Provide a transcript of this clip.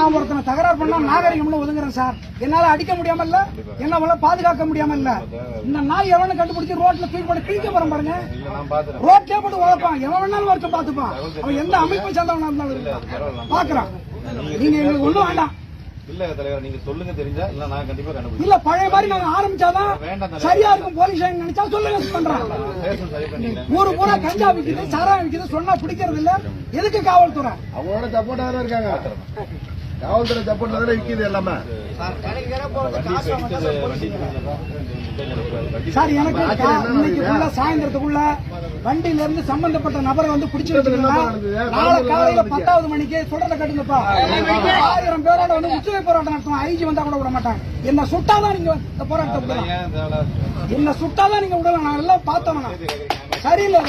நான் ஒருத்தனை தகராறு பண்ணா நாகரிகம்னு ஒதுங்குறேன் சார். என்னால அடிக்க முடியாம இல்ல, என்ன பாதுகாக்க முடியாம இல்ல. இந்த நாய் எவனை கண்டுபிடிச்சு ரோட்ல தூக்கி போட்டு கிழிக்க போறேன் பாருங்க. ரோட்லயே போட்டு உழைப்பான், எவன் வேணாலும் வரைக்கும் பாத்துப்பான். அவன் எந்த அமைப்பை சேர்ந்தவனா இருந்தாலும் பாக்குறான். நீங்க எங்களுக்கு ஒண்ணும் வேண்டாம். இல்ல தலைவர், நீங்க சொல்லுங்க தெரிஞ்சா. இல்ல நான் கண்டிப்பா கண்டுபிடிக்கிறேன். இல்ல பழைய மாதிரி நாங்க ஆரம்பிச்சாதான் சரியா இருக்கும். போலீஸ் நினைச்சா சொல்லுங்க பண்றான். ஊரு பூரா கஞ்சா விக்குது, சாராயம் விக்குது, சொன்னா பிடிக்கிறது இல்ல. எதுக்கு காவல்துறை? அவங்களோட சப்போர்ட்டா தான் இருக்காங்க. காவல்துறை சப்போர்ட்ல தானே விக்குது எல்லாமே. சார் எனக்கு இன்னைக்குள்ள சாயந்தரத்துக்குள்ள வண்டியில இருந்து சம்பந்தப்பட்ட நபரை வந்து பிடிச்சு வச்சுக்கீங்களா? நாளை காலையில 10வது மணிக்கு சொல்றத கட்டுங்கப்பா. 1000 பேரோட வந்து உச்சவை போராட்டம் நடத்துவோம். ஐஜி வந்தா கூட விட மாட்டாங்க. என்ன சுட்டாதான் நீங்க இந்த போராட்டம் விடலாம். என்ன சுட்டாதான் நீங்க விடலாம். நான் எல்லாம் பார்த்தவனா சரியில்லை.